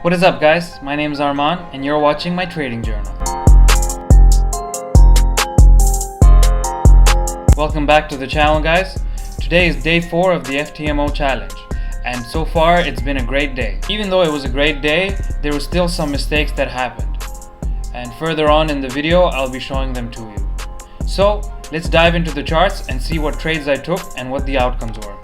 What is up, guys? My name is Arman and you're watching my trading journal. Welcome back to the channel, guys. Today is day 4 of the FTMO challenge, and so far it's been a great day. Even though it was a great day, there were still some mistakes that happened, and further on in the video I'll be showing them to you. So let's dive into the charts and see what trades I took and what the outcomes were.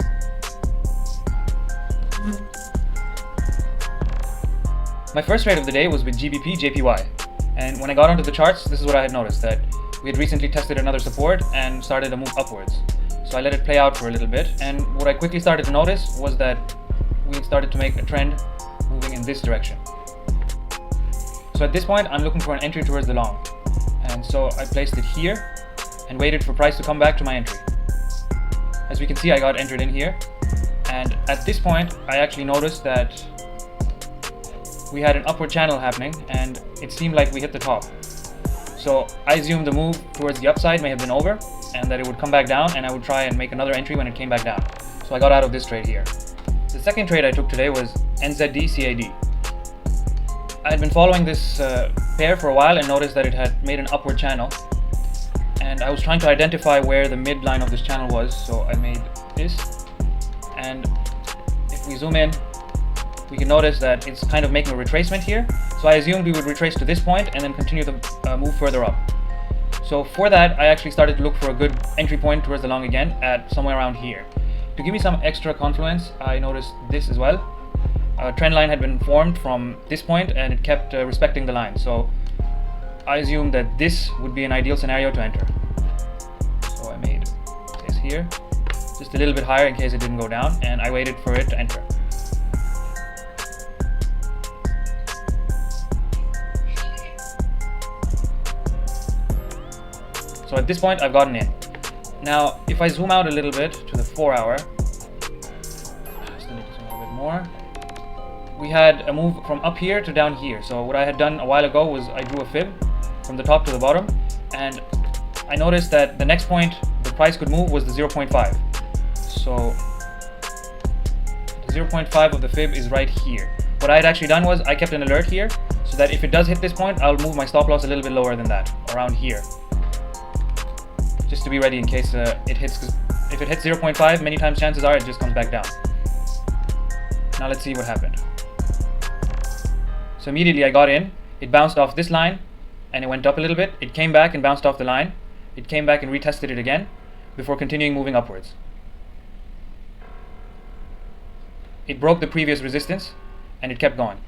My first trade of the day was with GBP JPY, and when I got onto the charts, this is what I had noticed, that we had recently tested another support and started a move upwards. So I let it play out for a little bit, and what I quickly started to notice was that we had started to make a trend moving in this direction. So at this point I'm looking for an entry towards the long, and so I placed it here and waited for price to come back to my entry. As we can see, I got entered in here, and at this point I actually noticed that we had an upward channel happening and it seemed like we hit the top. So I assumed the move towards the upside may have been over and that it would come back down, and I would try and make another entry when it came back down. So I got out of this trade here. The second trade I took today was NZD CAD. I had been following this pair for a while and noticed that it had made an upward channel, and I was trying to identify where the midline of this channel was, so I made this. And if we zoom in, we can notice that it's kind of making a retracement here. So I assumed we would retrace to this point and then continue the move further up. So for that, I actually started to look for a good entry point towards the long again at somewhere around here. To give me some extra confluence, I noticed this as well. A trend line had been formed from this point and it kept respecting the line. So I assumed that this would be an ideal scenario to enter. So I made this here, just a little bit higher in case it didn't go down, and I waited for it to enter. So at this point I've gotten in. Now if I zoom out a little bit to the 4 hour, just need to zoom a little bit more, we had a move from up here to down here. So what I had done a while ago was I drew a fib from the top to the bottom, and I noticed that the next point the price could move was the 0.5. So the 0.5 of the fib is right here. What I had actually done was I kept an alert here so that if it does hit this point, I'll move my stop loss a little bit lower than that, around here, just to be ready in case it hits, because if it hits 0.5, many times chances are it just comes back down. Now let's see what happened. So immediately I got in, it bounced off this line and it went up a little bit, it came back and bounced off the line, it came back and retested it again before continuing moving upwards. It broke the previous resistance and it kept going.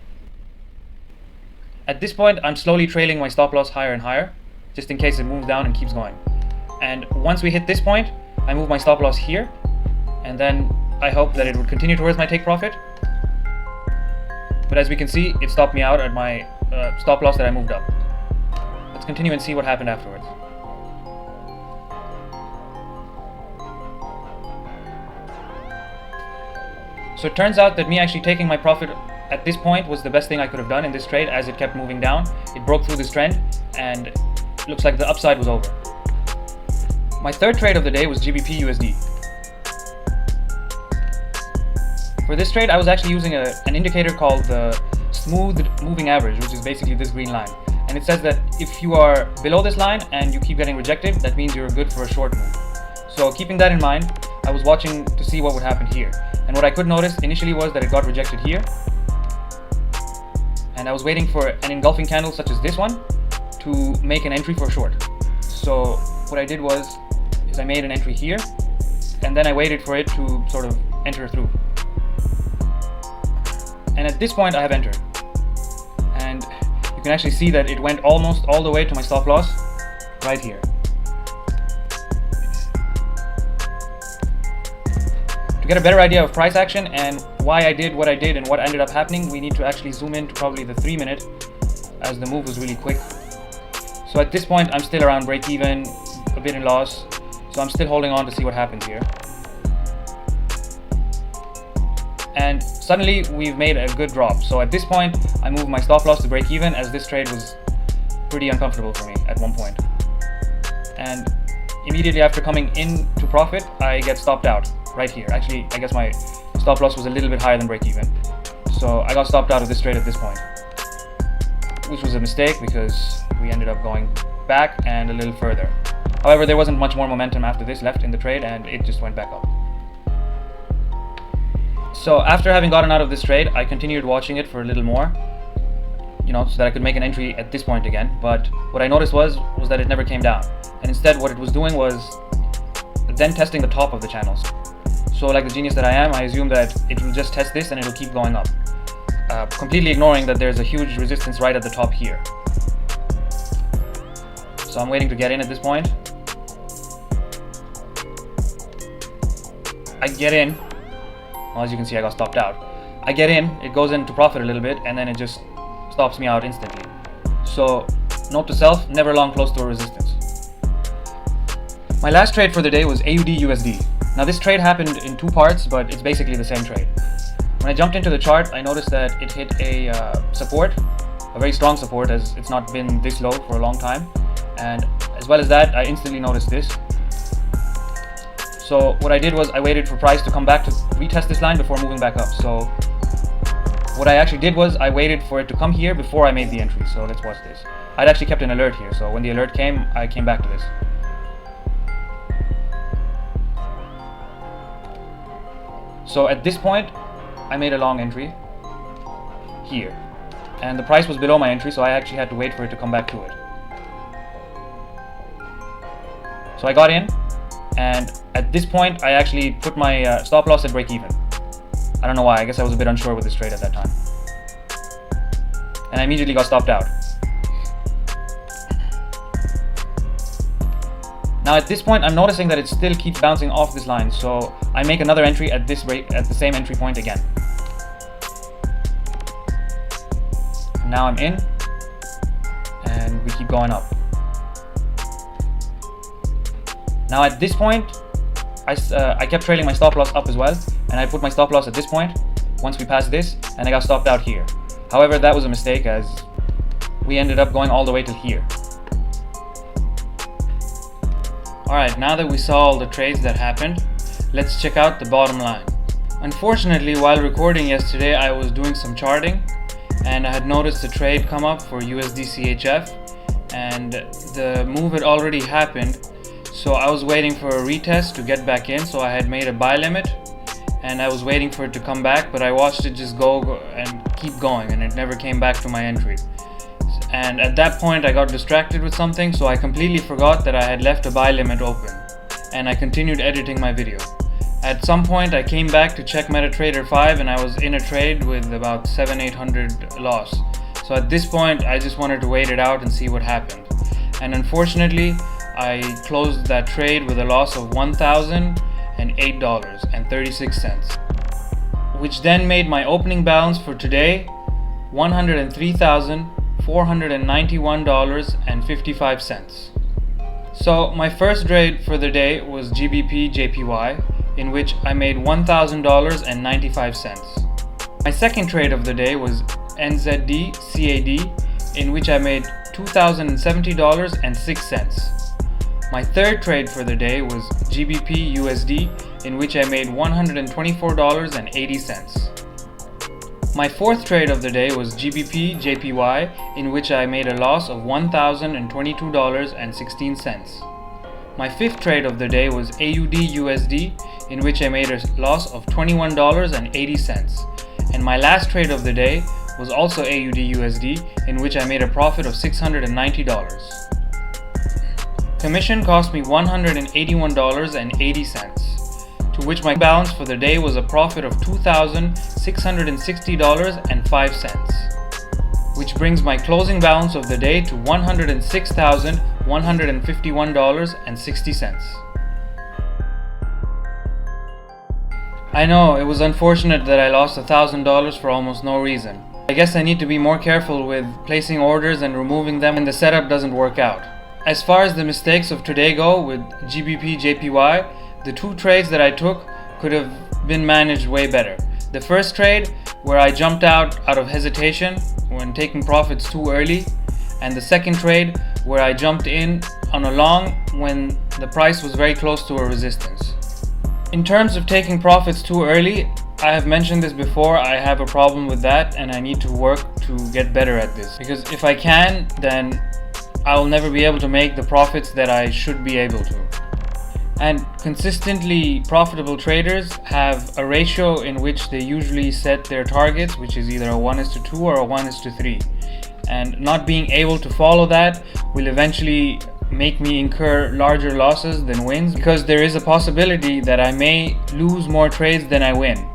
At this point I'm slowly trailing my stop loss higher and higher, just in case it moves down and keeps going. And once we hit this point, I move my stop loss here, and then I hope that it would continue towards my take profit. But as we can see, it stopped me out at my stop loss that I moved up. Let's continue and see what happened afterwards. So it turns out that me actually taking my profit at this point was the best thing I could have done in this trade, as it kept moving down. It broke through this trend and it looks like the upside was over. My third trade of the day was GBP USD. For this trade I was actually using an indicator called the smooth moving average, which is basically this green line. And it says that if you are below this line and you keep getting rejected, that means you're good for a short move. So keeping that in mind, I was watching to see what would happen here. And what I could notice initially was that it got rejected here. And I was waiting for an engulfing candle such as this one to make an entry for a short. So what I did was I made an entry here, and then I waited for it to sort of enter through. And at this point I have entered, and you can actually see that it went almost all the way to my stop loss right here. To get a better idea of price action and why I did what I did and what ended up happening, we need to actually zoom in to probably the 3 minute, as the move was really quick. So at this point I'm still around break even, a bit in loss. So I'm still holding on to see what happens here. And suddenly we've made a good drop. So at this point I moved my stop loss to break even, as this trade was pretty uncomfortable for me at one point. And immediately after coming into profit, I get stopped out right here. Actually, I guess my stop loss was a little bit higher than break even. So I got stopped out of this trade at this point, which was a mistake because we ended up going back and a little further. However, there wasn't much more momentum after this left in the trade and it just went back up. So after having gotten out of this trade, I continued watching it for a little more, so that I could make an entry at this point again. But what I noticed was that it never came down. And instead what it was doing was then testing the top of the channels. So like the genius that I am, I assume that it will just test this and it'll keep going up, completely ignoring that there's a huge resistance right at the top here. So I'm waiting to get in at this point. I get in. Well, as you can see, I got stopped out. I get in, it goes into profit a little bit, and then it just stops me out instantly. So, note to self, never long close to a resistance. My last trade for the day was AUD USD. Now this trade happened in two parts, but it's basically the same trade. When I jumped into the chart, I noticed that it hit a support, a very strong support, as it's not been this low for a long time. And as well as that, I instantly noticed this. So what I did was I waited for price to come back to retest this line before moving back up. So what I actually did was I waited for it to come here before I made the entry. So let's watch this. I'd actually kept an alert here. So when the alert came, I came back to this. So at this point, I made a long entry here. And the price was below my entry, so I actually had to wait for it to come back to it. So I got in. And at this point, I actually put my stop loss at break even. I don't know why, I guess I was a bit unsure with this trade at that time. And I immediately got stopped out. Now at this point, I'm noticing that it still keeps bouncing off this line. So I make another entry at this rate, at the same entry point again. Now I'm in, and we keep going up. Now at this point, I kept trailing my stop loss up as well, and I put my stop loss at this point, once we passed this, and I got stopped out here. However, that was a mistake as we ended up going all the way to here. Alright, now that we saw all the trades that happened, let's check out the bottom line. Unfortunately, while recording yesterday, I was doing some charting, and I had noticed a trade come up for USD CHF, and the move had already happened. So I was waiting for a retest to get back in, so I had made a buy limit and I was waiting for it to come back, but I watched it just go and keep going and it never came back to my entry. And at that point I got distracted with something, so I completely forgot that I had left a buy limit open and I continued editing my video. At some point I came back to check MetaTrader 5 and I was in a trade with about 700-800 loss. So at this point I just wanted to wait it out and see what happened. And unfortunately, I closed that trade with a loss of $1,008.36, which then made my opening balance for today $103,491.55. So my first trade for the day was GBP JPY, in which I made $1,000.95. My second trade of the day was NZD CAD, in which I made $2,070.06. My third trade for the day was GBP USD, in which I made $124.80. My fourth trade of the day was GBP JPY, in which I made a loss of $1,022.16. My fifth trade of the day was AUD USD, in which I made a loss of $21.80. And my last trade of the day was also AUD USD, in which I made a profit of $690. Commission cost me $181.80, to which my balance for the day was a profit of $2,660.05, which brings my closing balance of the day to $106,151.60. I know, it was unfortunate that I lost $1,000 for almost no reason. I guess I need to be more careful with placing orders and removing them when the setup doesn't work out. As far as the mistakes of today go with GBP JPY, the two trades that I took could have been managed way better. The first trade, where I jumped out of hesitation when taking profits too early, and the second trade, where I jumped in on a long when the price was very close to a resistance. In terms of taking profits too early, I have mentioned this before, I have a problem with that and I need to work to get better at this. Because if I can, then I will never be able to make the profits that I should be able to. And consistently profitable traders have a ratio in which they usually set their targets, which is either a 1:2 or a 1:3. And not being able to follow that will eventually make me incur larger losses than wins, because there is a possibility that I may lose more trades than I win.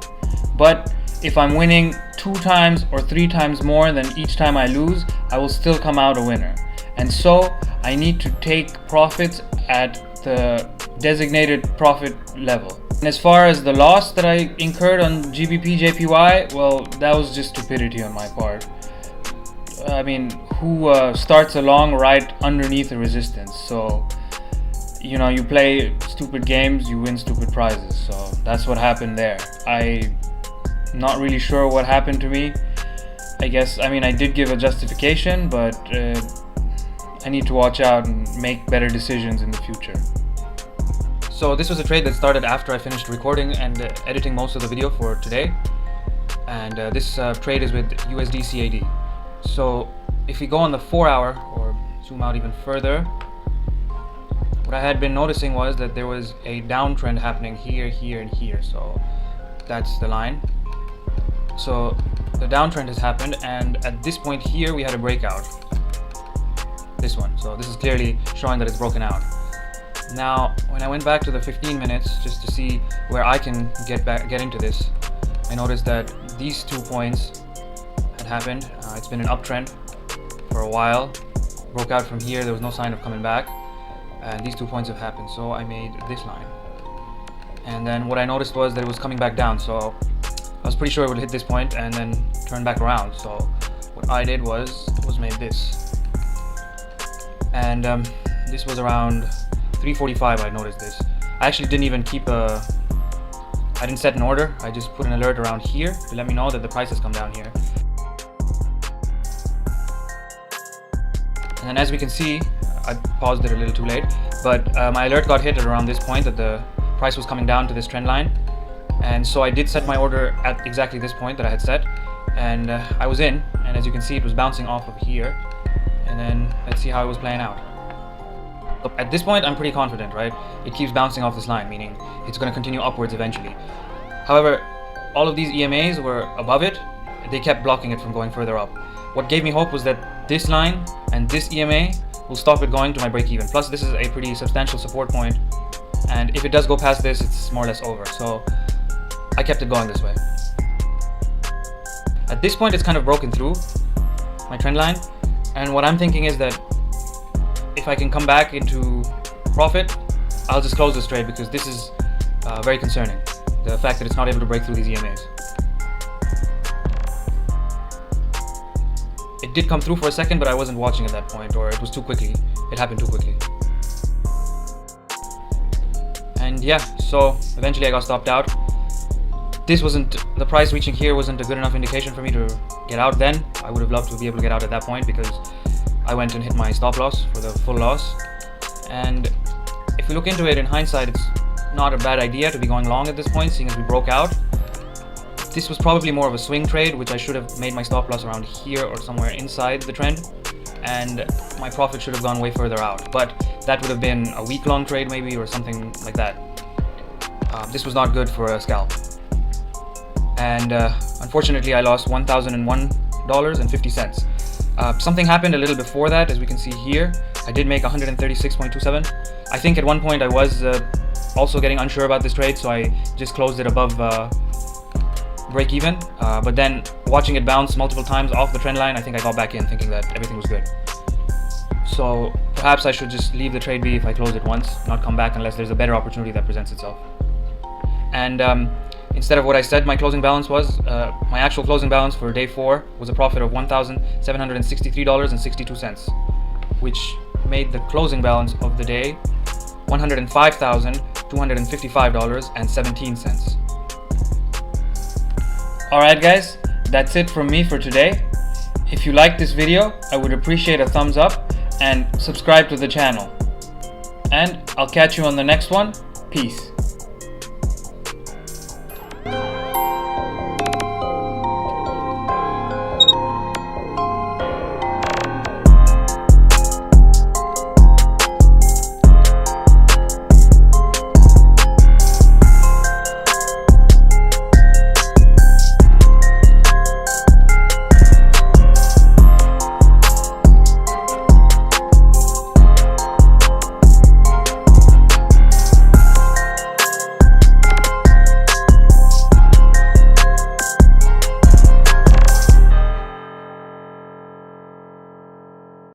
But if I'm winning 2 times or 3 times more than each time I lose, I will still come out a winner. And so I need to take profits at the designated profit level. And as far as the loss that I incurred on GBP JPY, well, that was just stupidity on my part. I mean, who starts a long right underneath a resistance? So, you know, you play stupid games, you win stupid prizes. So that's what happened there. I'm not really sure what happened to me. I guess, I mean, I did give a justification, but I need to watch out and make better decisions in the future. So this was a trade that started after I finished recording and editing most of the video for today. And this trade is with USD CAD. So if we go on the 4-hour or zoom out even further, what I had been noticing was that there was a downtrend happening here, here, and here. So that's the line. So the downtrend has happened, and at this point here we had a breakout. This one. So this is clearly showing that it's broken out. Now, when I went back to the 15 minutes just to see where I can get into this, I noticed that these 2 points had happened. It's been an uptrend for a while. Broke out from here, there was no sign of coming back, and these 2 points have happened. So I made this line, and then what I noticed was that it was coming back down. So I was pretty sure it would hit this point and then turn back around. So what I did was made this, and this was around 3:45. I noticed this. I actually didn't even I didn't set an order. I just put an alert around here to let me know that the price has come down here. And then as we can see, I paused it a little too late, but my alert got hit at around this point that the price was coming down to this trend line. And so I did set my order at exactly this point that I had set, and I was in, and as you can see, it was bouncing off of here. And then let's see how it was playing out. At this point, I'm pretty confident, right? It keeps bouncing off this line, meaning it's going to continue upwards eventually. However, all of these EMAs were above it. They kept blocking it from going further up. What gave me hope was that this line and this EMA will stop it going to my break even. Plus, this is a pretty substantial support point, and if it does go past this, it's more or less over. So I kept it going this way. At this point, it's kind of broken through my trend line, and what I'm thinking is that if I can come back into profit, I'll just close this trade, because this is very concerning, the fact that it's not able to break through these EMAs. It did come through for a second, but I wasn't watching at that point, or it was too quickly. It happened too quickly. And yeah, so eventually I got stopped out. The price reaching here wasn't a good enough indication for me to get out then. I would have loved to be able to get out at that point, because I went and hit my stop loss for the full loss. And if we look into it in hindsight, it's not a bad idea to be going long at this point, seeing as we broke out. This was probably more of a swing trade, which I should have made my stop loss around here or somewhere inside the trend, and my profit should have gone way further out. But that would have been a week-long trade maybe, or something like that. This was not good for a scalp. And unfortunately, I lost $1,001.50. Something happened a little before that, as we can see here. I did make 136.27. I think at one point I was also getting unsure about this trade, so I just closed it above break even. But then watching it bounce multiple times off the trend line, I think I got back in thinking that everything was good. So perhaps I should just leave the trade be if I close it once, not come back unless there's a better opportunity that presents itself. And instead of what I said my closing balance was, my actual closing balance for day 4 was a profit of $1,763.62, which made the closing balance of the day $105,255.17. Alright guys, that's it from me for today. If you liked this video, I would appreciate a thumbs up and subscribe to the channel. And I'll catch you on the next one. Peace.